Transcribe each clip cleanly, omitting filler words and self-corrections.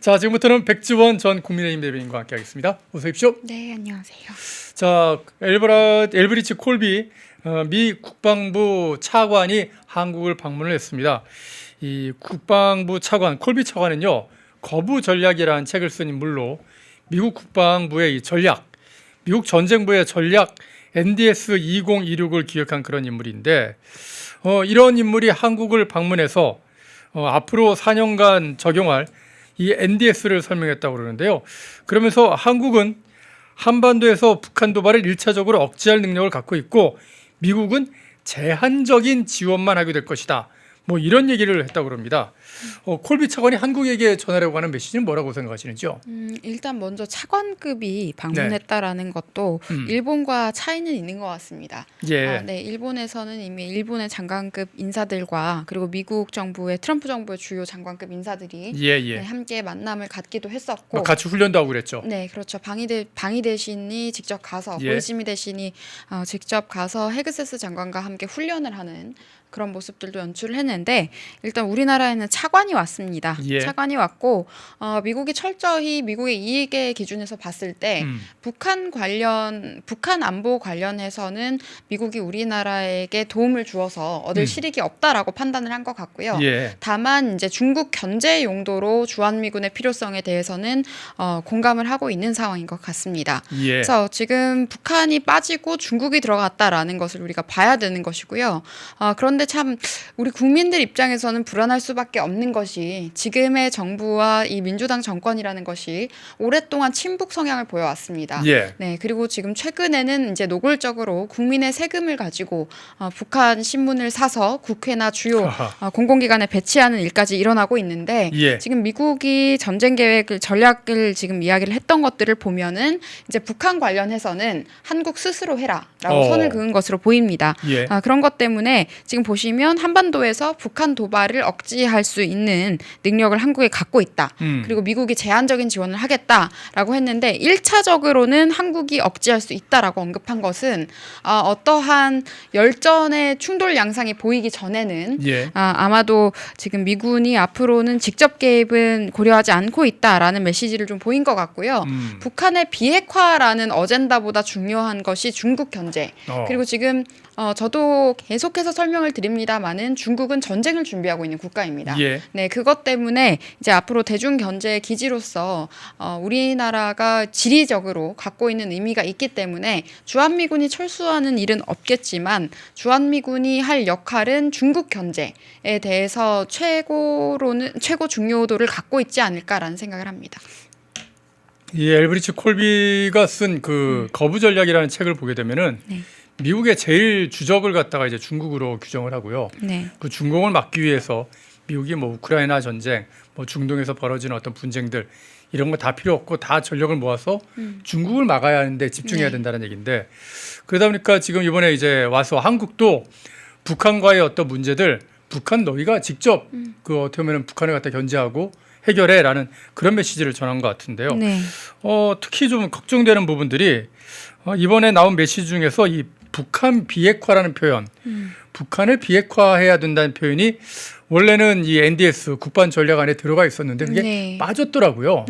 자, 지금부터는 백지원 전 국민의힘 대변인과 함께하겠습니다. 어서 오십시오. 네, 안녕하세요. 자, 엘브리치 콜비 미 국방부 차관이 한국을 방문을 했습니다. 이 국방부 차관, 콜비 차관은요, 거부 전략이라는 책을 쓴 인물로 미국 국방부의 이 전략, 미국 전쟁부의 전략 NDS 2026을 기획한 그런 인물인데, 이런 인물이 한국을 방문해서 앞으로 4년간 적용할 이 NDS를 설명했다고 그러는데요. 그러면서 한국은 한반도에서 북한 도발을 1차적으로 억제할 능력을 갖고 있고 미국은 제한적인 지원만 하게 될 것이다. 뭐 이런 얘기를 했다고 그럽니다. 콜비 차관이 한국에게 전하려고 하는 메시지는 뭐라고 생각하시는지요? 일단 먼저 차관급이 방문했다라는 것도 일본과 차이는 있는 것 같습니다. 예. 네, 일본에서는 이미 일본의 장관급 인사들과 그리고 미국 정부의 트럼프 정부의 주요 장관급 인사들이 네, 함께 만남을 갖기도 했었고 같이 훈련도 하고 그랬죠. 네, 그렇죠. 방위 대신이 직접 가서 고이즈미 대신이 직접 가서 헤그세스 장관과 함께 훈련을 하는 그런 모습들도 연출을 했는데 일단 우리나라에는 차관이 왔습니다. 차관이 왔고 미국이 철저히 미국의 이익의 기준에서 봤을 때 북한 안보 관련해서는 미국이 우리나라에게 도움을 주어서 얻을 실익이 없다라고 판단을 한 것 같고요. 다만 이제 중국 견제 용도로 주한미군의 필요성에 대해서는 공감을 하고 있는 상황인 것 같습니다. 그래서 지금 북한이 빠지고 중국이 들어갔다라는 것을 우리가 봐야 되는 것이고요. 그런데 참 우리 국민들 입장에서는 불안할 수밖에 없는 것이 지금의 정부와 이 민주당 정권이라는 것이 오랫동안 친북 성향을 보여왔습니다. 네, 그리고 지금 최근에는 이제 노골적으로 국민의 세금을 가지고 북한 신문을 사서 국회나 주요 공공기관에 배치하는 일까지 일어나고 있는데 지금 미국이 전쟁 계획을 전략을 지금 이야기를 했던 것들을 보면은 이제 북한 관련해서는 한국 스스로 해라라고 선을 그은 것으로 보입니다. 그런 것 때문에 지금 보시면 한반도에서 북한 도발을 억제할 수 있는 능력을 한국이 갖고 있다. 그리고 미국이 제한적인 지원을 하겠다라고 했는데 1차적으로는 한국이 억제할 수 있다라고 언급한 것은 어떠한 열전의 충돌 양상이 보이기 전에는 아마도 지금 미군이 앞으로는 직접 개입은 고려하지 않고 있다라는 메시지를 좀 보인 것 같고요. 북한의 비핵화라는 어젠다보다 중요한 것이 중국 견제. 그리고 지금 저도 계속해서 설명을 드립니다만은 중국은 전쟁을 준비하고 있는 국가입니다. 네, 그것 때문에 이제 앞으로 대중 견제의 기지로서 우리나라가 지리적으로 갖고 있는 의미가 있기 때문에 주한미군이 철수하는 일은 없겠지만 주한미군이 할 역할은 중국 견제에 대해서 최고 중요도를 갖고 있지 않을까라는 생각을 합니다. 이 엘브리치 콜비가 쓴 그 거부 전략이라는 책을 보게 되면은 미국의 제일 주적을 갖다가 이제 중국으로 규정을 하고요. 그 중공을 막기 위해서 미국이 뭐 우크라이나 전쟁, 뭐 중동에서 벌어지는 어떤 분쟁들 이런 거 다 필요 없고 다 전력을 모아서 중국을 막아야 하는데 집중해야 된다는 얘기인데 그러다 보니까 지금 이번에 이제 와서 한국도 북한과의 어떤 문제들 북한 너희가 직접 그 어떻게 보면 북한을 갖다 견제하고 해결해라는 그런 메시지를 전한 것 같은데요. 특히 좀 걱정되는 부분들이 이번에 나온 메시지 중에서 이 북한 비핵화라는 표현, 북한을 비핵화해야 된다는 표현이 원래는 이 NDS 국방 전략 안에 들어가 있었는데 그게 빠졌더라고요.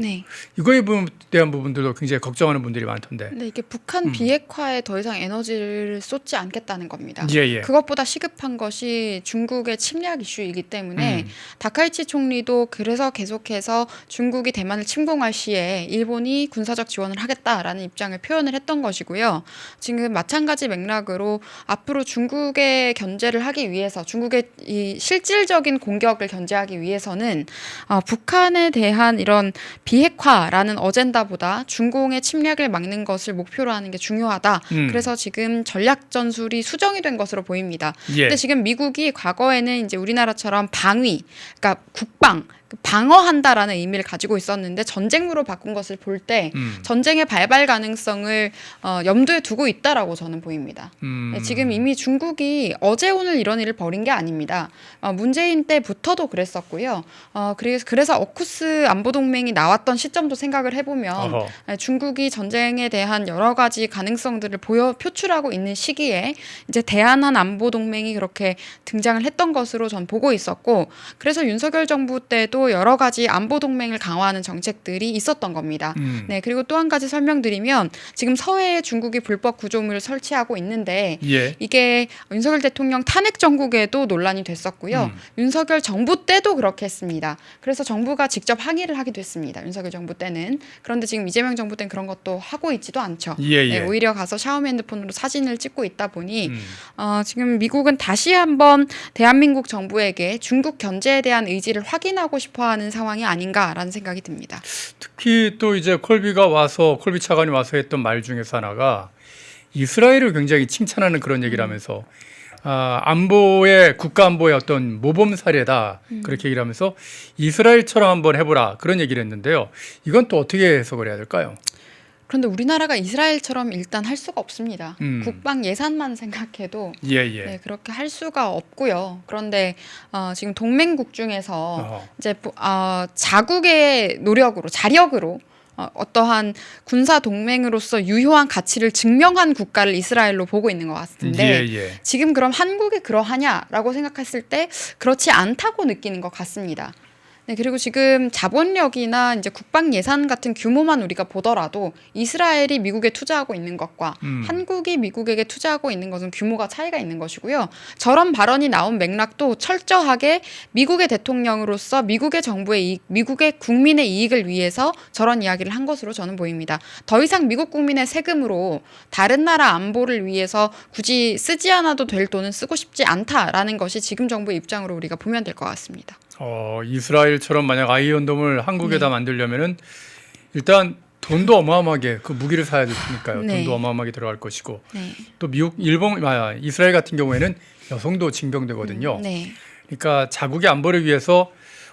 이거에 대한 부분들도 굉장히 걱정하는 분들이 많던데. 네, 이게 북한 비핵화에 더 이상 에너지를 쏟지 않겠다는 겁니다. 그것보다 시급한 것이 중국의 침략 이슈이기 때문에 다카이치 총리도 그래서 계속해서 중국이 대만을 침공할 시에 일본이 군사적 지원을 하겠다라는 입장을 표현을 했던 것이고요. 지금 마찬가지 맥락으로 앞으로 중국의 견제를 하기 위해서 중국의 이 실질적인 공격을 견제하기 위해서는 북한에 대한 이런 비핵화라는 어젠다보다 중공의 침략을 막는 것을 목표로 하는 게 중요하다. 그래서 지금 전략 전술이 수정이 된 것으로 보입니다. 근데 지금 미국이 과거에는 이제 우리나라처럼 방위, 그러니까 국방 방어한다라는 의미를 가지고 있었는데 전쟁으로 바꾼 것을 볼 때 전쟁의 발발 가능성을 염두에 두고 있다라고 저는 보입니다. 지금 이미 중국이 어제 오늘 이런 일을 벌인 게 아닙니다. 문재인 때부터도 그랬었고요. 그래서 어쿠스 안보동맹이 나왔던 시점도 생각을 해보면 중국이 전쟁에 대한 여러 가지 가능성들을 표출하고 있는 시기에 이제 대한한 안보동맹이 그렇게 등장을 했던 것으로 전 보고 있었고 그래서 윤석열 정부 때도 이후에도 여러 가지 안보 동맹을 강화하는 정책들이 있었던 겁니다. 네, 그리고 또 한 가지 설명드리면 지금 서해에 중국이 불법 구조물을 설치하고 있는데 예. 이게 윤석열 대통령 탄핵 정국에도 논란이 됐었고요. 윤석열 정부 때도 그렇게 했습니다. 그래서 정부가 직접 항의를 하기도 했습니다. 윤석열 정부 때는. 그런데 지금 이재명 정부 때는 그런 것도 하고 있지도 않죠. 예, 예. 네, 오히려 가서 샤오미 핸드폰으로 사진을 찍고 있다 보니 지금 미국은 다시 한번 대한민국 정부에게 중국 견제에 대한 의지를 확인하고 싶어하는 상황이 아닌가라는 생각이 듭니다. 특히 또 이제 콜비 차관이 와서 했던 말 중에서 하나가 이스라엘을 굉장히 칭찬하는 그런 얘기를 하면서 국가 안보의 어떤 모범 사례다 그렇게 얘기를 하면서 이스라엘처럼 한번 해보라 그런 얘기를 했는데요. 이건 또 어떻게 해석을 해야 될까요? 그런데 우리나라가 이스라엘처럼 일단 할 수가 없습니다. 국방 예산만 생각해도 네, 그렇게 할 수가 없고요. 그런데 지금 동맹국 중에서 이제 자국의 노력으로 자력으로 어떠한 군사 동맹으로서 유효한 가치를 증명한 국가를 이스라엘로 보고 있는 것 같은데 지금 그럼 한국이 그러하냐라고 생각했을 때 그렇지 않다고 느끼는 것 같습니다. 네, 그리고 지금 자본력이나 이제 국방 예산 같은 규모만 우리가 보더라도 이스라엘이 미국에 투자하고 있는 것과 한국이 미국에게 투자하고 있는 것은 규모가 차이가 있는 것이고요. 저런 발언이 나온 맥락도 철저하게 미국의 대통령으로서 미국의 정부의 이익, 미국의 국민의 이익을 위해서 저런 이야기를 한 것으로 저는 보입니다. 더 이상 미국 국민의 세금으로 다른 나라 안보를 위해서 굳이 쓰지 않아도 될 돈은 쓰고 싶지 않다라는 것이 지금 정부의 입장으로 우리가 보면 될 것 같습니다. 이스라엘처럼 만약 아이언돔을 한국에다 만들려면은 일단 돈도 어마어마하게 그 무기를 사야 되니까요. 네. 돈도 어마어마하게 들어갈 것이고 네. 또 이스라엘 같은 경우에는 여성도 징병되거든요. 네. 그러니까 자국의 안보를 위해서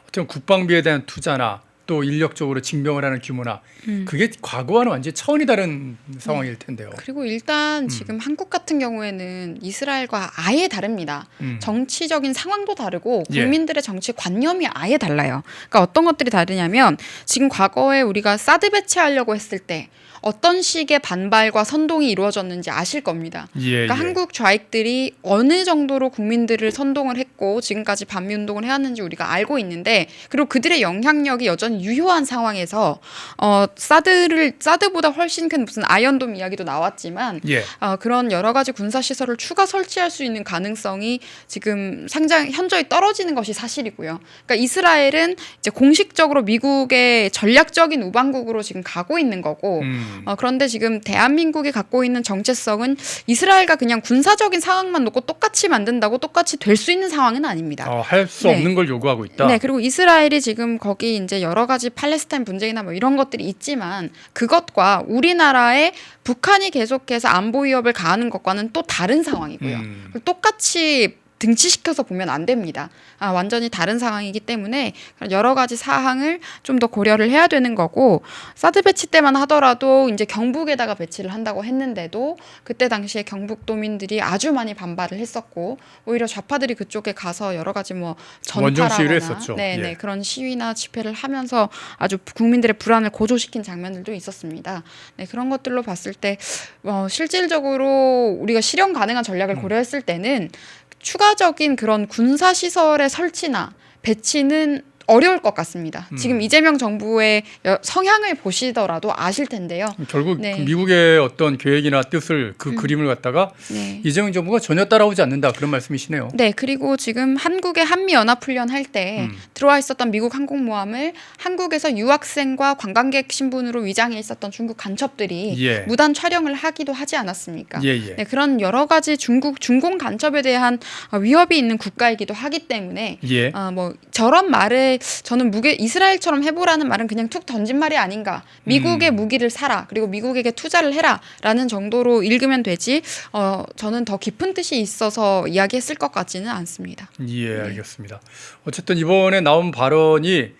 어떤 국방비에 대한 투자나 또 인력적으로 징병을 하는 규모나 그게 과거와는 완전히 차원이 다른 상황일 텐데요. 그리고 일단 지금 한국 같은 경우에는 이스라엘과 아예 다릅니다. 정치적인 상황도 다르고 국민들의 정치 관념이 아예 달라요. 그러니까 어떤 것들이 다르냐면 지금 과거에 우리가 사드 배치하려고 했을 때 어떤 식의 반발과 선동이 이루어졌는지 아실 겁니다. 그러니까 한국 좌익들이 어느 정도로 국민들을 선동을 했고 지금까지 반미운동을 해왔는지 우리가 알고 있는데 그리고 그들의 영향력이 여전히 유효한 상황에서 사드보다 훨씬 큰 무슨 아이언돔 이야기도 나왔지만 그런 여러 가지 군사시설을 추가 설치할 수 있는 가능성이 지금 현저히 떨어지는 것이 사실이고요. 그러니까 이스라엘은 이제 공식적으로 미국의 전략적인 우방국으로 지금 가고 있는 거고 그런데 지금 대한민국이 갖고 있는 정체성은 이스라엘과 그냥 군사적인 상황만 놓고 똑같이 만든다고 똑같이 될 수 있는 상황은 아닙니다. 할 수 없는 걸 요구하고 있다. 네, 그리고 이스라엘이 지금 거기 이제 여러 가지 팔레스타인 분쟁이나 뭐 이런 것들이 있지만 그것과 우리나라의 북한이 계속해서 안보 위협을 가하는 것과는 또 다른 상황이고요. 똑같이 등치시켜서 보면 안 됩니다. 완전히 다른 상황이기 때문에 여러 가지 사항을 좀 더 고려를 해야 되는 거고 사드 배치 때만 하더라도 이제 경북에다가 배치를 한다고 했는데도 그때 당시에 경북도민들이 아주 많이 반발을 했었고 오히려 좌파들이 그쪽에 가서 여러 가지 뭐 전파라거나 그런 시위나 집회를 하면서 아주 국민들의 불안을 고조시킨 장면들도 있었습니다. 네, 그런 것들로 봤을 때 실질적으로 우리가 실현 가능한 전략을 고려했을 때는 추가적인 그런 군사시설의 설치나 배치는 어려울 것 같습니다. 지금 이재명 정부의 성향을 보시더라도 아실 텐데요. 결국 미국의 어떤 계획이나 뜻을 그림을 갖다가 이재명 정부가 전혀 따라오지 않는다 그런 말씀이시네요. 네, 그리고 지금 한국의 한미연합훈련 할 때 들어와 있었던 미국 항공모함을 한국에서 유학생과 관광객 신분으로 위장해 있었던 중국 간첩들이 무단 촬영을 하기도 하지 않았습니까? 네, 그런 여러 가지 중공 간첩에 대한 위협이 있는 국가이기도 하기 때문에 저런 말을 저는 이스라엘처럼 해보라는 말은 그냥 툭 던진 말이 아닌가. 미국의 무기를 사라. 그리고 미국에게 투자를 해라라는 정도로 읽으면 되지. 저는 더 깊은 뜻이 있어서 이야기했을 것 같지는 않습니다. 알겠습니다. 어쨌든 이번에 나온 발언이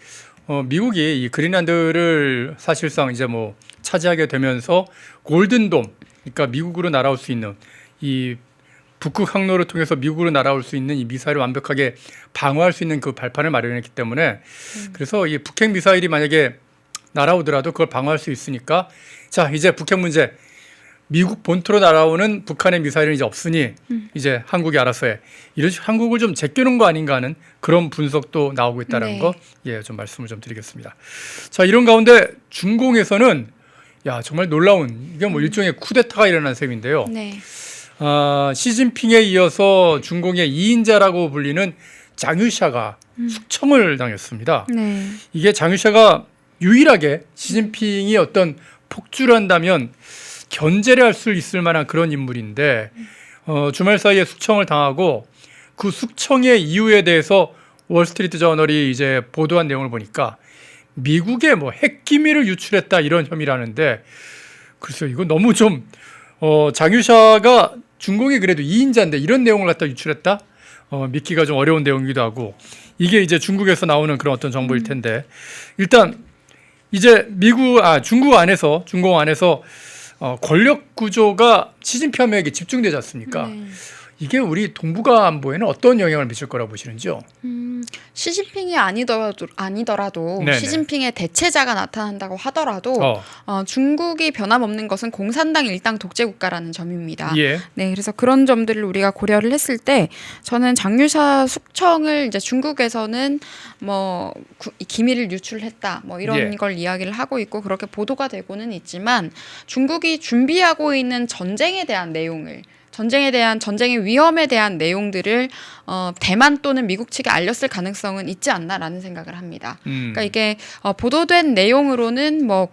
미국이 이 그린란드를 사실상 이제 뭐 차지하게 되면서 골든돔, 그러니까 미국으로 날아올 수 있는 이 북극 항로를 통해서 미국으로 날아올 수 있는 이 미사일을 완벽하게 방어할 수 있는 그 발판을 마련했기 때문에 그래서 이 북핵 미사일이 만약에 날아오더라도 그걸 방어할 수 있으니까 자 이제 북핵 문제 미국 본토로 날아오는 북한의 미사일은 이제 없으니 이제 한국이 알아서 해. 이런 식으로 한국을 좀 제껴놓은 거 아닌가 하는 그런 분석도 나오고 있다는 네. 거, 예, 좀 말씀을 좀 드리겠습니다. 자, 이런 가운데 중공에서는 야, 정말 놀라운, 이게 뭐 일종의 쿠데타가 일어난 셈인데요. 네. 시진핑에 이어서 중공의 2인자라고 불리는 장유샤가 숙청을 당했습니다. 네. 이게 장유샤가 유일하게 시진핑이 어떤 폭주를 한다면 견제를 할 수 있을 만한 그런 인물인데 주말 사이에 숙청을 당하고 그 숙청의 이유에 대해서 월스트리트 저널이 이제 보도한 내용을 보니까 미국에 뭐 핵기밀을 유출했다 이런 혐의라는데 글쎄요, 이거 너무 좀 장유샤가 중공이 그래도 2인자인데 이런 내용을 갖다 유출했다? 믿기가 좀 어려운 내용이기도 하고 이게 이제 중국에서 나오는 그런 어떤 정보일 텐데 일단 이제 중공 안에서 권력 구조가 시진핑에게 집중되지 않습니까? 네. 이게 우리 동북아 안보에는 어떤 영향을 미칠 거라고 보시는지요? 시진핑이 아니더라도 네네. 시진핑의 대체자가 나타난다고 하더라도 중국이 변함없는 것은 공산당 일당 독재 국가라는 점입니다. 예. 네, 그래서 그런 점들을 우리가 고려를 했을 때 저는 장유샤 숙청을 이제 중국에서는 뭐 기밀을 유출했다 뭐 이런 예. 걸 이야기를 하고 있고 그렇게 보도가 되고는 있지만 중국이 준비하고 있는 전쟁의 전쟁의 위험에 대한 내용들을 대만 또는 미국 측에 알렸을 가능성은 있지 않나라는 생각을 합니다. 그러니까 이게 보도된 내용으로는 뭐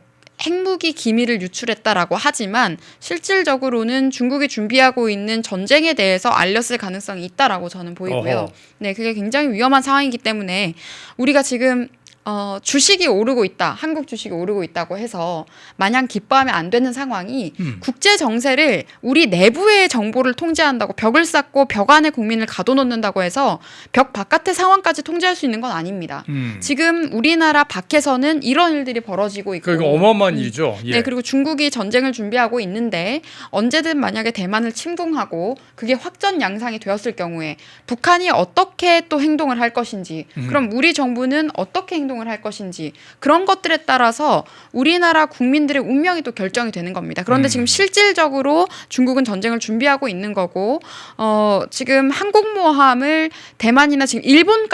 핵무기 기밀을 유출했다라고 하지만 실질적으로는 중국이 준비하고 있는 전쟁에 대해서 알렸을 가능성이 있다라고 저는 보이고요. 어허. 네, 그게 굉장히 위험한 상황이기 때문에 우리가 지금 주식이 오르고 있다. 한국 주식이 오르고 있다고 해서 마냥 기뻐하면 안 되는 상황이 국제 정세를 우리 내부의 정보를 통제한다고 벽을 쌓고 벽 안에 국민을 가둬놓는다고 해서 벽 바깥의 상황까지 통제할 수 있는 건 아닙니다. 지금 우리나라 밖에서는 이런 일들이 벌어지고 있고 그러니까 어마어마한 일이죠. 예. 네, 그리고 중국이 전쟁을 준비하고 있는데 언제든 만약에 대만을 침공하고 그게 확전 양상이 되었을 경우에 북한이 어떻게 또 행동을 할 것인지 그럼 우리 정부는 어떻게 행동을 할 것인지 그런 것들에 따라서 우리나라 국민들의 운명이 또 결정이 되는 겁니다. 그런데 지금 실질적으로 중국은 전쟁을 준비하고 있는 거고 지금 항공모함을 대만이나 지금 일본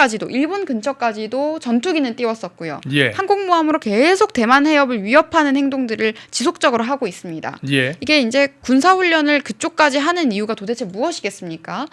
근처까지도 전투기는 띄웠었고요. 예. 항공모함으로 계속 대만 해협을 위협하는 행동들을 지속적으로 하고 있습니다. 예. 이게 이제 군사훈련을 그쪽까지 하는 이유가 도대체 무엇이겠습니까?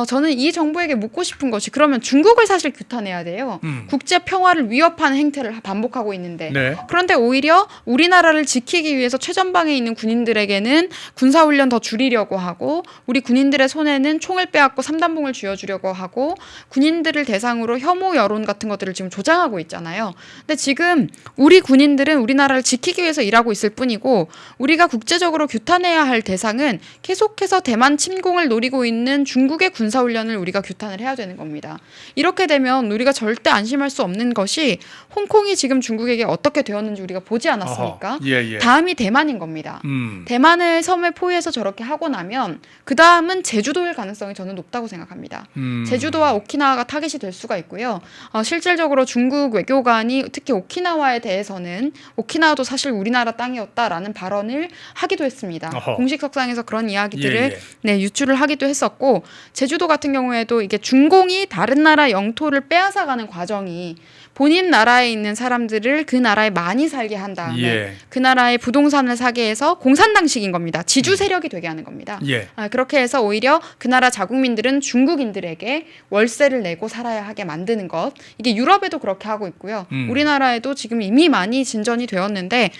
저는 이 정부에게 묻고 싶은 것이 그러면 중국을 사실 규탄해야 돼요. 국제 평화를 위협하는 행태를 반복하고 있는데 네. 그런데 오히려 우리나라를 지키기 위해서 최전방에 있는 군인들에게는 군사훈련 더 줄이려고 하고 우리 군인들의 손에는 총을 빼앗고 삼단봉을 쥐어주려고 하고 군인들을 대상으로 혐오 여론 같은 것들을 지금 조장하고 있잖아요. 근데 지금 우리 군인들은 우리나라를 지키기 위해서 일하고 있을 뿐이고 우리가 국제적으로 규탄해야 할 대상은 계속해서 대만 침공을 노리고 있는 중국의 군사훈련을 우리가 규탄을 해야 되는 겁니다. 이렇게 되면 우리가 절대 안심할 수 없는 것이 홍콩이 지금 중국에게 어떻게 되었는지 우리가 보지 않았습니까? 예. 다음이 대만인 겁니다. 대만을 섬에 포위해서 저렇게 하고 나면 그 다음은 제주도일 가능성이 저는 높다고 생각합니다. 제주도와 오키나와가 타깃이 될 수가 있고요. 실질적으로 중국 외교관이 특히 오키나와에 대해서는 오키나와도 사실 우리나라 땅이었다라는 발언을 하기도 했습니다. 어허. 공식 석상에서 그런 이야기들을 예. 네, 유출을 하기도 했었고 제주도 같은 경우에도 이게 중공이 다른 나라 영토를 빼앗아가는 과정이 본인 나라에 있는 사람들을 그 나라에 많이 살게 한 다음에 예. 그 나라의 부동산을 사게 해서 공산당식인 겁니다. 지주 세력이 되게 하는 겁니다. 예. 그렇게 해서 오히려 그 나라 자국민들은 중국인들에게 월세를 내고 살아야 하게 만드는 것. 이게 유럽에도 그렇게 하고 있고요. 우리나라에도 지금 이미 많이 진전이 되었는데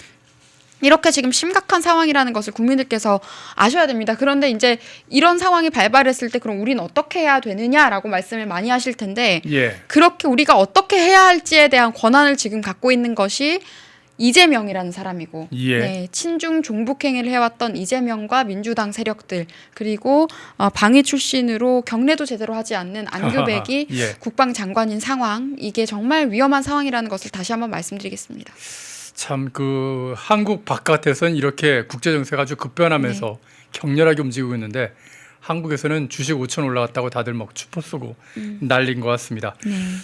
이렇게 지금 심각한 상황이라는 것을 국민들께서 아셔야 됩니다. 그런데 이제 이런 상황이 발발했을 때 그럼 우리는 어떻게 해야 되느냐라고 말씀을 많이 하실 텐데 예. 그렇게 우리가 어떻게 해야 할지에 대한 권한을 지금 갖고 있는 것이 이재명이라는 사람이고 예. 네, 친중 종북행위를 해왔던 이재명과 민주당 세력들 그리고 방위 출신으로 경례도 제대로 하지 않는 안규백이 예. 국방장관인 상황 이게 정말 위험한 상황이라는 것을 다시 한번 말씀드리겠습니다. 참 그 한국 바깥에서는 이렇게 국제 정세가 아주 급변하면서 격렬하게 움직이고 있는데 한국에서는 주식 5천 올라갔다고 다들 막 추포 쏘고 난린 것 같습니다.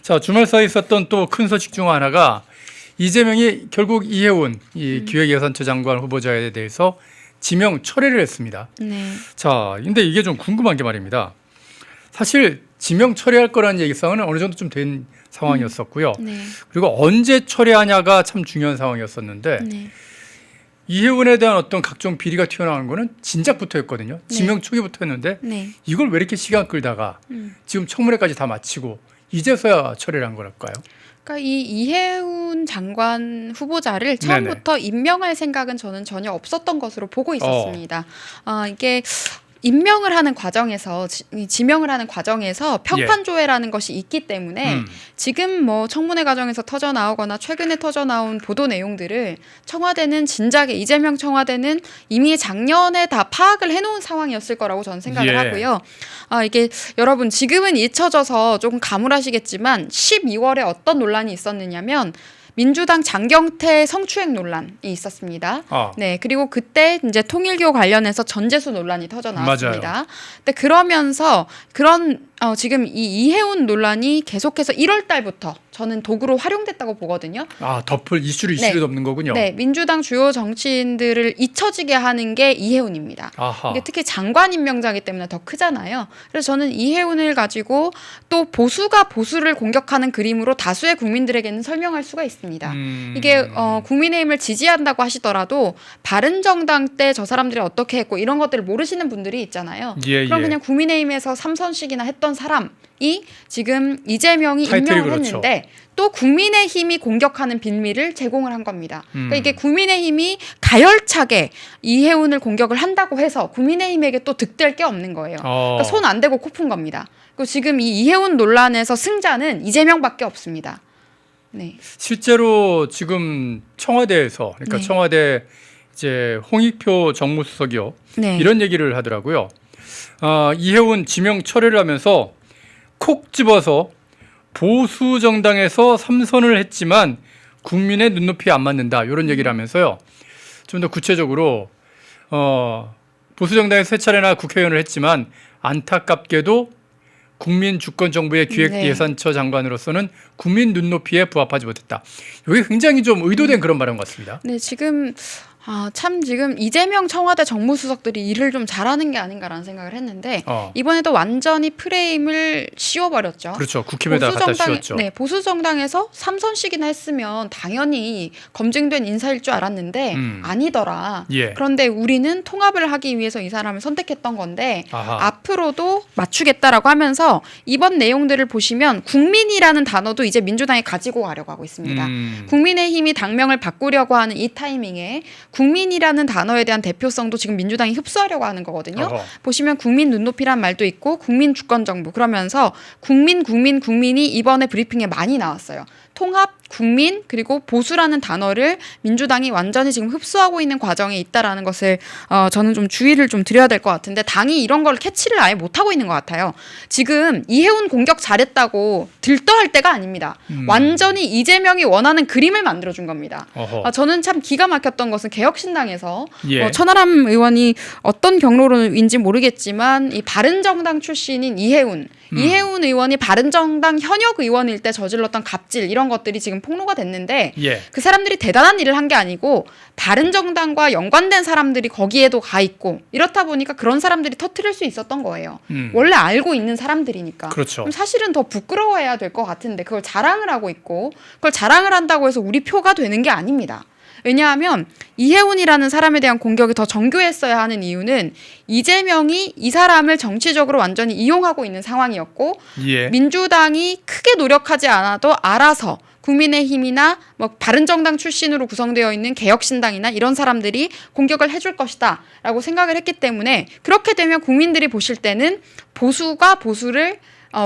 자, 주말 사이에 있었던 또 큰 소식 중 하나가 이재명이 결국 이해운 이 기획예산처 장관 후보자에 대해서 지명 철회를 했습니다. 네. 자, 근데 이게 좀 궁금한 게 말입니다. 사실 지명 철회할 거라는 얘기상은 어느 정도 좀 된 상황이었었고요. 네. 그리고 언제 철회하냐가 참 중요한 상황이었었는데 네. 이해운에 대한 어떤 각종 비리가 튀어나오는 거는 진작부터였거든요. 네. 지명 초기부터였는데 네. 이걸 왜 이렇게 시간 끌다가 지금 청문회까지 다 마치고 이제서야 철회를 한 걸까요? 그러니까 이 이해운 장관 후보자를 처음부터 임명할 생각은 저는 전혀 없었던 것으로 보고 있었습니다. 이게 임명을 하는 과정에서 지명을 하는 과정에서 평판 조회라는 것이 있기 때문에 지금 뭐 청문회 과정에서 터져 나오거나 최근에 터져 나온 보도 내용들을 청와대는 진작에 이재명 청와대는 이미 작년에 다 파악을 해놓은 상황이었을 거라고 저는 생각을 하고요. 이게 여러분 지금은 잊혀져서 조금 가물하시겠지만 12월에 어떤 논란이 있었느냐면 민주당 장경태 성추행 논란이 있었습니다. 네, 그리고 그때 이제 통일교 관련해서 전재수 논란이 터져 나왔습니다. 맞아요. 근데 그러면서 그런 지금 이 이해운 논란이 계속해서 1월 달부터 저는 도구로 활용됐다고 보거든요. 덮을 이슈를 덮는 거군요. 네, 민주당 주요 정치인들을 잊혀지게 하는 게 이해운입니다. 이게 특히 장관 임명자이기 때문에 더 크잖아요. 그래서 저는 이해운을 가지고 또 보수가 보수를 공격하는 그림으로 다수의 국민들에게는 설명할 수가 있습니다. 이게 국민의힘을 지지한다고 하시더라도 바른정당 때 저 사람들이 어떻게 했고 이런 것들을 모르시는 분들이 있잖아요. 그럼 그냥 국민의힘에서 3선씩이나 했던 사람이 지금 이재명이 임명을 했는데 또 국민의힘이 공격하는 빌미를 제공을 한 겁니다. 그러니까 이게 국민의힘이 가열차게 이해운을 공격을 한다고 해서 국민의힘에게 또 득될 게 없는 거예요. 그러니까 손 안 대고 코 푼 겁니다. 그리고 지금 이 이해운 논란에서 승자는 이재명밖에 없습니다. 네. 실제로 지금 청와대에서 그러니까 청와대 이제 홍익표 정무수석이요. 이런 얘기를 하더라고요. 이해운 지명 철회를 하면서 콕 집어서 보수 정당에서 3선을 했지만 국민의 눈높이에 안 맞는다. 이런 얘기를 하면서요. 좀 더 구체적으로 보수 정당에서 세 차례나 국회의원을 했지만 안타깝게도 국민 주권 정부의 기획예산처 장관으로서는 국민 눈높이에 부합하지 못했다. 이게 굉장히 좀 의도된 그런 발언 같습니다. 네, 지금 참 지금 이재명 청와대 정무수석들이 일을 좀 잘하는 게 아닌가라는 생각을 했는데 이번에도 완전히 프레임을 씌워버렸죠. 그렇죠. 국힘에다 갖다 씌웠죠. 네, 보수 정당에서 3선씩이나 했으면 당연히 검증된 인사일 줄 알았는데 아니더라. 그런데 우리는 통합을 하기 위해서 이 사람을 선택했던 건데 앞으로도 맞추겠다라고 하면서 이번 내용들을 보시면 국민이라는 단어도 이제 민주당이 가지고 가려고 하고 있습니다. 국민의힘이 당명을 바꾸려고 하는 이 타이밍에 국민이라는 단어에 대한 대표성도 지금 민주당이 흡수하려고 하는 거거든요. 보시면 국민 눈높이란 말도 있고 국민 주권 정부 그러면서 국민이 이번에 브리핑에 많이 나왔어요. 통합, 국민 그리고 보수라는 단어를 민주당이 완전히 지금 흡수하고 있는 과정에 있다라는 것을 저는 좀 주의를 좀 드려야 될 것 같은데 당이 이런 걸 캐치를 아예 못하고 있는 것 같아요. 지금 이해운 공격 잘했다고 들떠할 때가 아닙니다. 완전히 이재명이 원하는 그림을 만들어준 겁니다. 저는 참 기가 막혔던 것은 개혁신당에서 천하람 의원이 어떤 경로인지 모르겠지만 이 바른정당 출신인 이해운 의원이 바른정당 현역 의원일 때 저질렀던 갑질 이런 것들이 지금 폭로가 됐는데 그 사람들이 대단한 일을 한 게 아니고 바른정당과 연관된 사람들이 거기에도 가 있고 이렇다 보니까 그런 사람들이 터트릴 수 있었던 거예요. 원래 알고 있는 사람들이니까. 그렇죠. 그럼 사실은 더 부끄러워해야 될 것 같은데 그걸 자랑을 하고 있고 그걸 자랑을 한다고 해서 우리 표가 되는 게 아닙니다. 왜냐하면 이해운이라는 사람에 대한 공격이 더 정교했어야 하는 이유는 이재명이 이 사람을 정치적으로 완전히 이용하고 있는 상황이었고 민주당이 크게 노력하지 않아도 알아서 국민의힘이나 뭐 바른정당 출신으로 구성되어 있는 개혁신당이나 이런 사람들이 공격을 해줄 것이다라고 생각을 했기 때문에 그렇게 되면 국민들이 보실 때는 보수가 보수를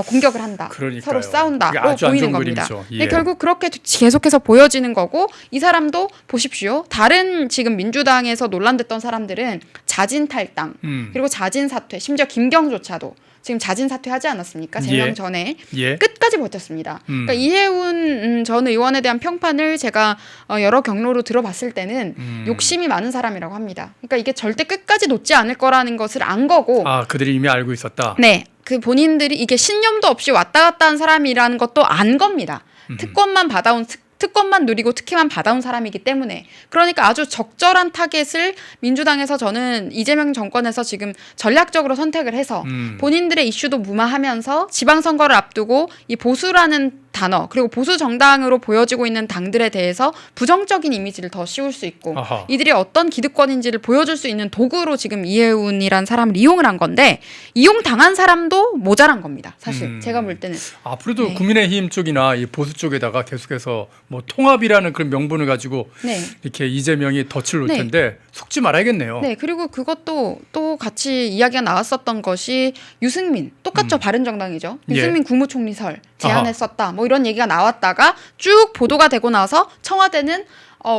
공격을 한다. 그러니까요. 서로 싸운다고 아주 보이는 겁니다. 예. 결국 그렇게 계속해서 보여지는 거고 이 사람도 보십시오. 다른 지금 민주당에서 논란됐던 사람들은 자진 탈당 그리고 자진 사퇴 심지어 김경조차도 지금 자진 사퇴하지 않았습니까? 제명 전에 끝까지 버텼습니다. 그러니까 이해운 전 의원에 대한 평판을 제가 여러 경로로 들어봤을 때는 욕심이 많은 사람이라고 합니다. 그러니까 이게 절대 끝까지 놓지 않을 거라는 것을 안 거고 그들이 이미 알고 있었다. 네. 그 본인들이 이게 신념도 없이 왔다 갔다 한 사람이라는 것도 안 겁니다. 특권만 받아온 특권만 누리고 특혜만 받아온 사람이기 때문에 그러니까 아주 적절한 타겟을 민주당에서 저는 이재명 정권에서 지금 전략적으로 선택을 해서 본인들의 이슈도 무마하면서 지방선거를 앞두고 이 보수라는 단어 그리고 보수 정당으로 보여지고 있는 당들에 대해서 부정적인 이미지를 더 씌울 수 있고 아하. 이들이 어떤 기득권인지를 보여줄 수 있는 도구로 지금 이해운이란 사람을 이용을 한 건데 이용당한 사람도 모자란 겁니다. 사실 제가 볼 때는. 앞으로도 네. 국민의힘 쪽이나 이 보수 쪽에다가 계속해서 뭐 통합이라는 그런 명분을 가지고 네. 이렇게 이재명이 덫을 놓을 네. 텐데 속지 말아야겠네요. 네, 그리고 그것도 또 같이 이야기가 나왔었던 것이 유승민, 똑같죠. 바른정당이죠. 예. 유승민 국무총리설 제안했었다. 뭐 이런 얘기가 나왔다가 쭉 보도가 되고 나서 청와대는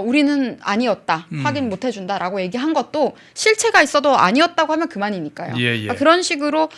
우리는 아니었다. 확인 못 해준다라고 얘기한 것도 실체가 있어도 아니었다고 하면 그만이니까요. 예, 예. 그러니까 그런 식으로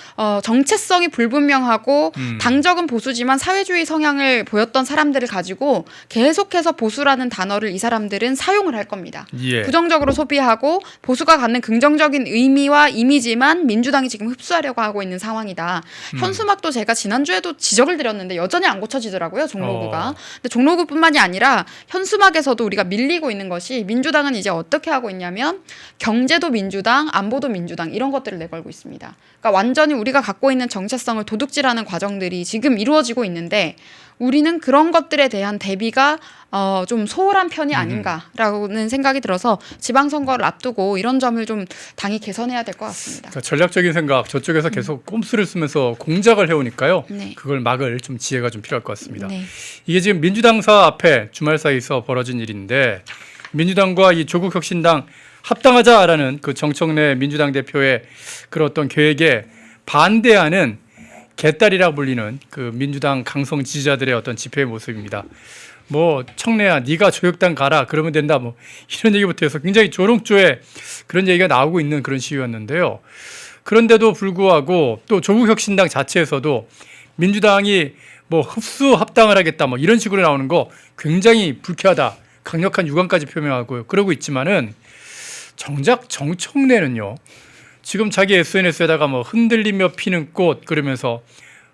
정체성이 불분명하고 당적은 보수지만 사회주의 성향을 보였던 사람들을 가지고 계속해서 보수라는 단어를 이 사람들은 사용을 할 겁니다. 예. 부정적으로 소비하고 보수가 갖는 긍정적인 의미와 이미지만 민주당이 지금 흡수하려고 하고 있는 상황이다. 현수막도 제가 지난주에도 지적을 드렸는데 여전히 안 고쳐지더라고요. 종로구가. 근데 종로구뿐만이 아니라 현수막에서도 우리가 밀리고 있는 것이 민주당은 이제 어떻게 하고 있냐면 경제도 민주당, 안보도 민주당 이런 것들을 내걸고 있습니다. 그러니까 완전히 우리가 갖고 있는 정체성을 도둑질하는 과정들이 지금 이루어지고 있는데 우리는 그런 것들에 대한 대비가 좀 소홀한 편이 아닌가라는 생각이 들어서 지방선거를 앞두고 이런 점을 좀 당이 개선해야 될 것 같습니다. 그러니까 전략적인 생각 저쪽에서 계속 꼼수를 쓰면서 공작을 해오니까요. 네. 그걸 막을 좀 지혜가 좀 필요할 것 같습니다. 네. 이게 지금 민주당사 앞에 주말 사이에서 벌어진 일인데 민주당과 이 조국혁신당 합당하자라는 그 정청래 민주당 대표의 그런 어떤 계획에 반대하는 개딸이라 불리는 그 민주당 강성 지지자들의 어떤 집회의 모습입니다. 뭐 청래야 네가 조국당 가라 그러면 된다 뭐 이런 얘기부터 해서 굉장히 조롱조에 그런 얘기가 나오고 있는 그런 시위였는데요. 그런데도 불구하고 또 조국혁신당 자체에서도 민주당이 뭐 흡수 합당을 하겠다 뭐 이런 식으로 나오는 거 굉장히 불쾌하다 강력한 유감까지 표명하고 그러고 있지만은 정작 정청래는요. 지금 자기 SNS에다가 뭐 흔들리며 피는 꽃 그러면서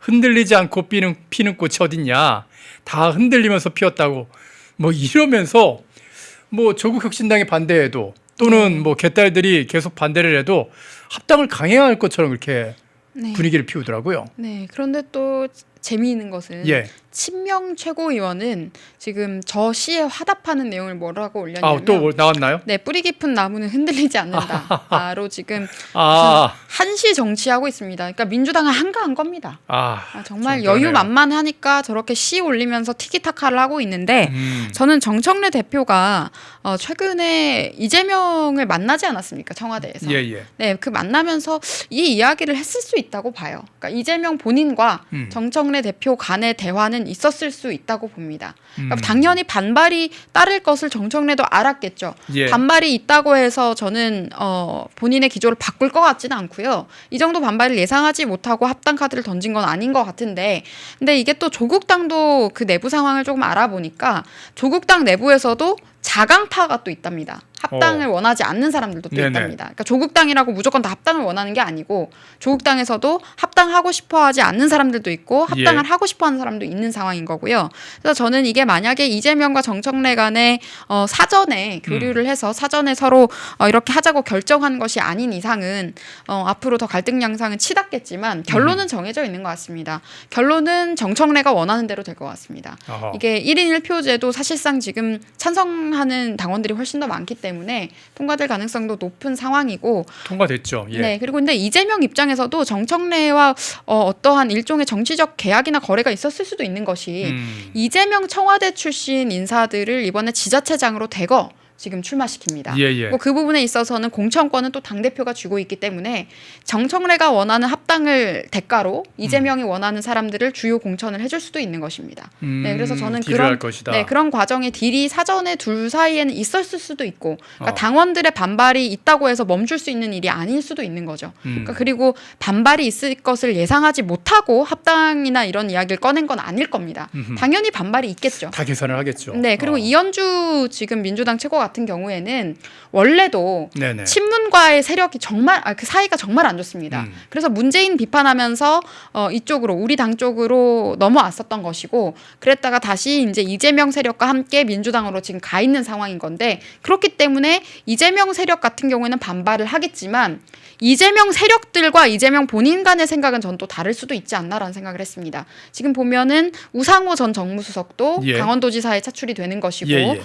흔들리지 않고 피는 꽃이 어딨냐 다 흔들리면서 피었다고 뭐 이러면서 뭐 조국혁신당에 반대해도 또는 뭐 개딸들이 계속 반대를 해도 합당을 강행할 것처럼 그렇게 네. 분위기를 피우더라고요. 네. 그런데 또 재미있는 것은 예. 친명 최고위원은 지금 저 시에 화답하는 내용을 뭐라고 올렸냐면 또 나왔나요? 네, 뿌리 깊은 나무는 흔들리지 않는다로 지금 아, 한시 정치하고 있습니다. 그러니까 민주당은 한가한 겁니다. 정말 좀 그러네요. 여유만만하니까 저렇게 시 올리면서 티키타카를 하고 있는데 저는 정청래 대표가 최근에 이재명을 만나지 않았습니까? 청와대에서. 예. 네, 그 만나면서 이 이야기를 했을 수 있다고 봐요. 그러니까 이재명 본인과 정청래 대표 간의 대화는 있었을 수 있다고 봅니다. 그러니까 당연히 반발이 따를 것을 정청래도 알았겠죠. 예. 반발이 있다고 해서 저는 본인의 기조를 바꿀 것 같지는 않고요. 이 정도 반발을 예상하지 못하고 합당 카드를 던진 건 아닌 것 같은데 근데 이게 또 조국당도 그 내부 상황을 조금 알아보니까 조국당 내부에서도 자강파가 또 있답니다. 합당을 원하지 않는 사람들도 또 네네. 있답니다. 그러니까 조국당이라고 무조건 다 합당을 원하는 게 아니고 조국당에서도 합당하고 싶어하지 않는 사람들도 있고 합당을 하고 싶어하는 사람도 있는 상황인 거고요. 그래서 저는 이게 만약에 이재명과 정청래 간에 사전에 교류를 해서 사전에 서로 이렇게 하자고 결정한 것이 아닌 이상은 앞으로 더 갈등 양상은 치닫겠지만 결론은 정해져 있는 것 같습니다. 결론은 정청래가 원하는 대로 될 것 같습니다. 어허. 이게 1인 1표제도 사실상 지금 찬성하는 당원들이 훨씬 더 많기 때문에 통과될 가능성도 높은 상황이고 통과됐죠. 예. 네, 그리고 근데 이재명 입장에서도 정청래와 어떠한 일종의 정치적 계약이나 거래가 있었을 수도 있는 것이 이재명 청와대 출신 인사들을 이번에 지자체장으로 대거 지금 출마시킵니다. 예. 그 부분에 있어서는 공천권은 또 당대표가 쥐고 있기 때문에 정청래가 원하는 합당을 대가로 이재명이 원하는 사람들을 주요 공천을 해줄 수도 있는 것입니다. 네, 그래서 저는 그런 과정의 딜이 사전에 둘 사이에는 있었을 수도 있고 그러니까 당원들의 반발이 있다고 해서 멈출 수 있는 일이 아닐 수도 있는 거죠. 그러니까 그리고 반발이 있을 것을 예상하지 못하고 합당이나 이런 이야기를 꺼낸 건 아닐 겁니다. 당연히 반발이 있겠죠. 다 계산을 하겠죠. 네, 그리고 이현주 지금 민주당 최고가 같은 경우에는 원래도 네네. 친문과의 세력이 정말 그 사이가 정말 안 좋습니다. 그래서 문재인 비판하면서 이쪽으로 우리 당 쪽으로 넘어왔었던 것이고 그랬다가 다시 이제 이재명 세력과 함께 민주당으로 지금 가 있는 상황인 건데 그렇기 때문에 이재명 세력 같은 경우에는 반발을 하겠지만 이재명 세력들과 이재명 본인 간의 생각은 전 또 다를 수도 있지 않나라는 생각을 했습니다. 지금 보면은 우상호 전 정무수석도 예. 강원도지사에 차출이 되는 것이고 예.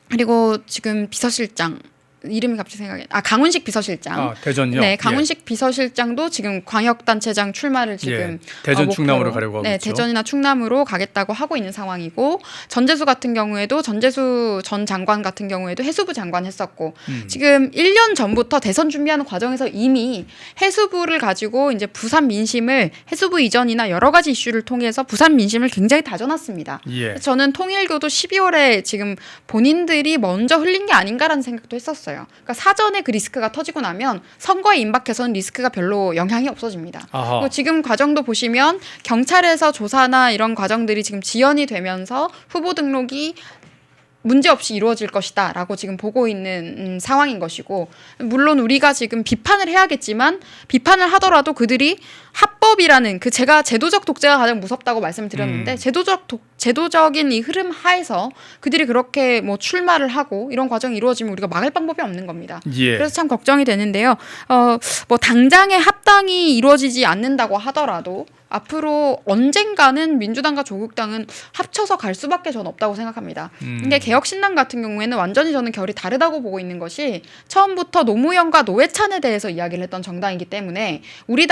그리고 지금 비서실장 이름이 갑자기 생각이 강훈식 비서실장. 대전요. 네, 강훈식 비서실장도 지금 광역단체장 출마를 지금 대전 충남으로 가려고 하고 네, 있죠. 대전이나 충남으로 가겠다고 하고 있는 상황이고 전재수 같은 경우에도 전재수 전 장관 같은 경우에도 해수부 장관 했었고 지금 1년 전부터 대선 준비하는 과정에서 이미 해수부를 가지고 이제 부산 민심을 해수부 이전이나 여러 가지 이슈를 통해서 부산 민심을 굉장히 다져놨습니다. 예. 저는 통일교도 12월에 지금 본인들이 먼저 흘린 게 아닌가라는 생각도 했었어요. 그러니까 사전에 그 리스크가 터지고 나면 선거에 임박해서는 리스크가 별로 영향이 없어집니다. 그리고 지금 과정도 보시면 경찰에서 조사나 이런 과정들이 지금 지연이 되면서 후보 등록이 문제없이 이루어질 것이다라고 지금 보고 있는 상황인 것이고 물론 우리가 지금 비판을 해야겠지만 비판을 하더라도 그들이 합법이라는 제가 제도적 독재가 가장 무섭다고 말씀을 드렸는데 제도적인 이 흐름 하에서 그들이 그렇게 뭐 출마를 하고 이런 과정이 이루어지면 우리가 막을 방법이 없는 겁니다. 예. 그래서 참 걱정이 되는데요. 뭐 당장의 합당이 이루어지지 않는다고 하더라도 앞으로 언젠가는 민주당과 조국당은 합쳐서 갈 수밖에 전 없다고 생각합니다. 근데 개혁신당 같은 경우에는 완전히 저는 결이 다르다고 보고 있는 것이 처음부터 노무현과 노회찬에 대해서 이야기를 했던 정당이기 때문에 우리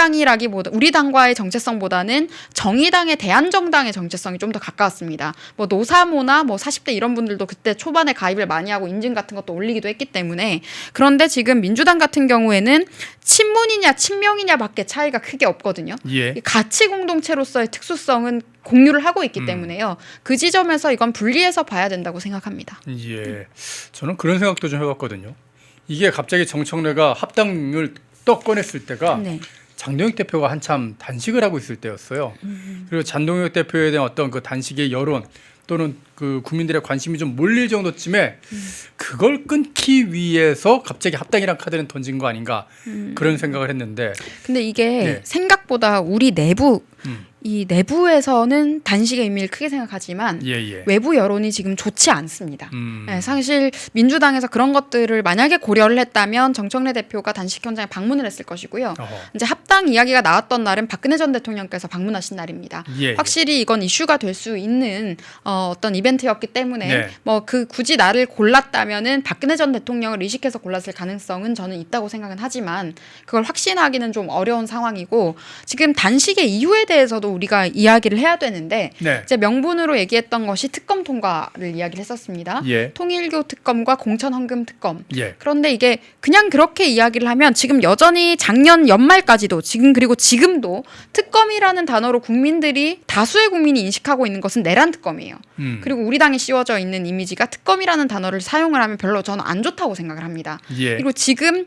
당과의 정체성보다는 정의당의 대한정당의 정체성이 좀 더 가까웠습니다. 뭐 노사모나 뭐 40대 이런 분들도 그때 초반에 가입을 많이 하고 인증 같은 것도 올리기도 했기 때문에 그런데 지금 민주당 같은 경우에는 친문이냐 친명이냐밖에 차이가 크게 없거든요. 예. 가치 공동체로서의 특수성은 공유를 하고 있기 때문에요. 그 지점에서 이건 분리해서 봐야 된다고 생각합니다. 예, 저는 그런 생각도 좀 해봤거든요. 이게 갑자기 정청래가 합당을 떡 꺼냈을 때가 네. 장동혁 대표가 한참 단식을 하고 있을 때였어요. 그리고 장동혁 대표에 대한 어떤 그 단식의 여론 또는 그 국민들의 관심이 좀 몰릴 정도쯤에 그걸 끊기 위해서 갑자기 합당이란 카드는 던진 거 아닌가 그런 생각을 했는데 근데 이게 네. 생각보다 우리 내부 이 내부에서는 단식의 의미를 크게 생각하지만 외부 여론이 지금 좋지 않습니다. 네, 사실 민주당에서 그런 것들을 만약에 고려를 했다면 정청래 대표가 단식 현장에 방문을 했을 것이고요. 이제 합당 이야기가 나왔던 날은 박근혜 전 대통령께서 방문하신 날입니다. 확실히 이건 이슈가 될 수 있는 어떤 이벤트였기 때문에 뭐 굳이 나를 골랐다면은 박근혜 전 대통령을 의식해서 골랐을 가능성은 저는 있다고 생각은 하지만 그걸 확신하기는 좀 어려운 상황이고 지금 단식의 이유에 대해서도 우리가 이야기를 해야 되는데 이제 명분으로 얘기했던 것이 특검 통과를 이야기를 했었습니다. 통일교 특검과 공천헌금 특검. 그런데 이게 그냥 그렇게 이야기를 하면 지금 여전히 작년 연말까지도 그리고 지금도 특검이라는 단어로 다수의 국민이 인식하고 있는 것은 내란 특검이에요. 그리고 우리 당에 씌워져 있는 이미지가 특검이라는 단어를 사용을 하면 별로 저는 안 좋다고 생각을 합니다. 그리고 지금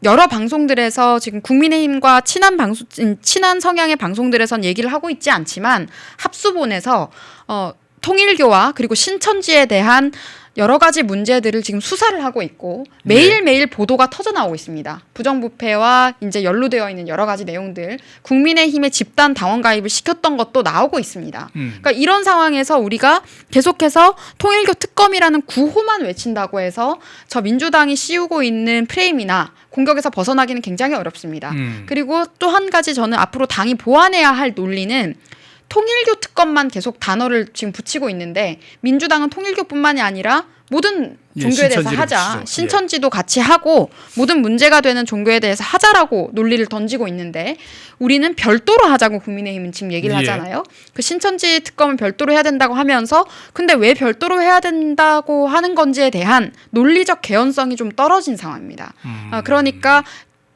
여러 방송들에서 지금 국민의힘과 친한 성향의 방송들에선 얘기를 하고 있지 않지만 합수본에서 통일교와 그리고 신천지에 대한 여러 가지 문제들을 지금 수사를 하고 있고 매일매일 보도가 터져나오고 있습니다. 부정부패와 이제 연루되어 있는 여러 가지 내용들, 국민의힘의 집단 당원 가입을 시켰던 것도 나오고 있습니다. 그러니까 이런 상황에서 우리가 계속해서 통일교 특검이라는 구호만 외친다고 해서 저 민주당이 씌우고 있는 프레임이나 공격에서 벗어나기는 굉장히 어렵습니다. 그리고 또 한 가지 저는 앞으로 당이 보완해야 할 논리는 통일교 특검만 계속 단어를 지금 붙이고 있는데 민주당은 통일교뿐만이 아니라 모든 종교에 대해서 하자. 붙이죠. 신천지도 같이 하고 모든 문제가 되는 종교에 대해서 하자라고 논리를 던지고 있는데 우리는 별도로 하자고 국민의힘은 지금 얘기를 하잖아요. 그 신천지 특검은 별도로 해야 된다고 하면서 근데 왜 별도로 해야 된다고 하는 건지에 대한 논리적 개연성이 좀 떨어진 상황입니다. 그러니까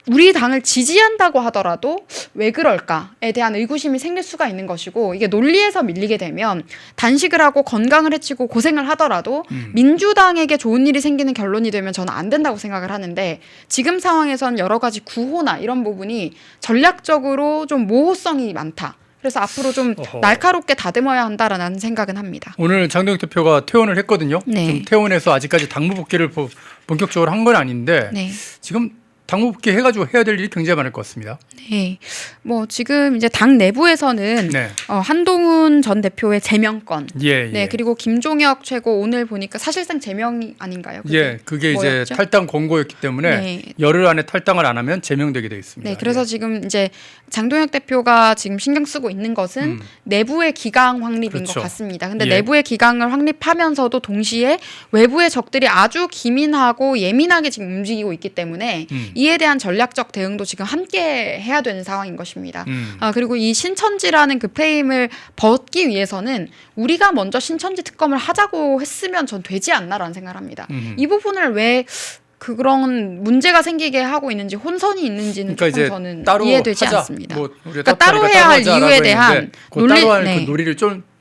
우리 당을 지지한다고 하더라도 왜 그럴까에 대한 의구심이 생길 수가 있는 것이고 이게 논리에서 밀리게 되면 단식을 하고 건강을 해치고 고생을 하더라도 민주당에게 좋은 일이 생기는 결론이 되면 저는 안 된다고 생각을 하는데 지금 상황에선 여러 가지 구호나 이런 부분이 전략적으로 좀 모호성이 많다. 그래서 앞으로 좀 어허. 날카롭게 다듬어야 한다라는 생각은 합니다. 오늘 장동혁 대표가 퇴원을 했거든요. 네. 좀 퇴원해서 아직까지 당무 복귀를 본격적으로 한 건 아닌데 네. 지금 당무 복귀 해가지고 해야 될 일이 굉장히 많을 것 같습니다. 네. 뭐 지금 이제 당 내부에서는 네. 한동훈 전 대표의 제명권, 예, 네 예. 그리고 김종혁 최고 오늘 보니까 사실상 제명이 아닌가요? 예, 그게 이제 뭐였죠? 탈당 권고였기 때문에 네. 열흘 안에 탈당을 안 하면 제명되게 돼 있습니다. 네, 그래서 지금 이제 장동혁 대표가 지금 신경 쓰고 있는 것은 내부의 기강 확립인 그렇죠. 것 같습니다. 근데 예. 내부의 기강을 확립하면서도 동시에 외부의 적들이 아주 기민하고 예민하게 지금 움직이고 있기 때문에 이에 대한 전략적 대응도 지금 함께 해야 되는 상황인 것입니다. 그리고 이 신천지라는 그 프레임을 벗기 위해서는 우리가 먼저 신천지 특검을 하자고 했으면 전 되지 않나라는 생각을 합니다. 이 부분을 왜 그런 문제가 생기게 하고 있는지 혼선이 있는지는 그러니까 조금 이제 저는 따로 이해되지 하자. 않습니다. 뭐 우리가 그러니까 따로 해야 할 이유에 대한 따로 할 네. 그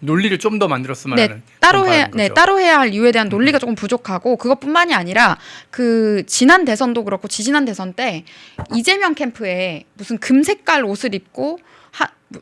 논리를 좀 더 만들었으면 네, 하는 따로 그런 해야 바람인 네, 거죠. 따로 해야 할 이유에 대한 논리가 조금 부족하고 그것뿐만이 아니라 그 지난 대선도 그렇고 지지난 대선 때 이재명 캠프에 무슨 금색깔 옷을 입고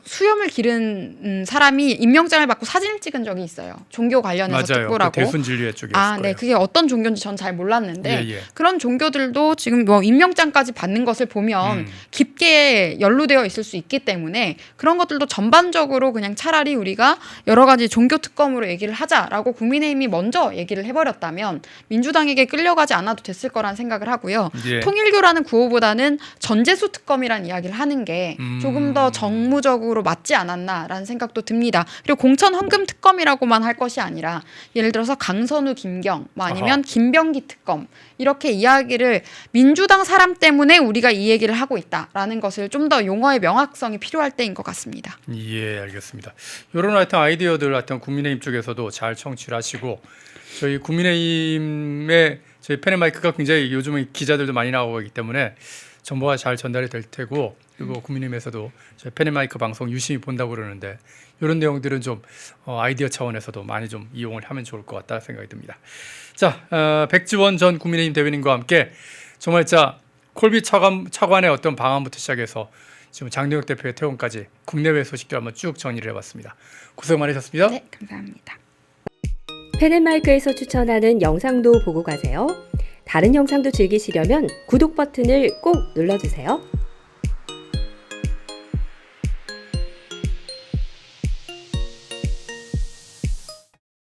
수염을 기른 사람이 임명장을 받고 사진을 찍은 적이 있어요. 종교 관련해서 맞아요. 특보라고. 그 대순진리회 쪽이었을 네, 거예요. 그게 어떤 종교인지 전 잘 몰랐는데 예, 예. 그런 종교들도 지금 뭐 임명장까지 받는 것을 보면 깊게 연루되어 있을 수 있기 때문에 그런 것들도 전반적으로 그냥 차라리 우리가 여러 가지 종교 특검으로 얘기를 하자라고 국민의힘이 먼저 얘기를 해버렸다면 민주당에게 끌려가지 않아도 됐을 거란 생각을 하고요. 예. 통일교라는 구호보다는 전재수 특검이라는 이야기를 하는 게 조금 더 정무적으로 맞지 않았나라는 생각도 듭니다. 그리고 공천 헌금 특검이라고만 할 것이 아니라 예를 들어서 강선우, 김경, 뭐 아니면 아하. 김병기 특검 이렇게 이야기를 민주당 사람 때문에 우리가 이 얘기를 하고 있다라는 것을 좀 더 용어의 명확성이 필요할 때인 것 같습니다. 예, 알겠습니다. 이런 하여튼 아이디어들 하여튼 국민의힘 쪽에서도 잘 청취를 하시고 저희 국민의힘의 저희 펜앤마이크가 굉장히 요즘은 기자들도 많이 나오고 있기 때문에 정보가 잘 전달이 될 테고 그리고 국민의힘에서도 저희 펜앤마이크 방송 유심히 본다고 그러는데 이런 내용들은 좀 아이디어 차원에서도 많이 좀 이용을 하면 좋을 것 같다 생각이 듭니다. 자, 백지원 전 국민의힘 대변인과 함께 정말 콜비 차관의 어떤 방안부터 시작해서 지금 장동혁 대표의 퇴원까지 국내외 소식들 한번 쭉 정리를 해봤습니다. 고생 많으셨습니다. 네, 감사합니다. 펜앤마이크에서 추천하는 영상도 보고 가세요. 다른 영상도 즐기시려면 구독 버튼을 꼭 눌러주세요.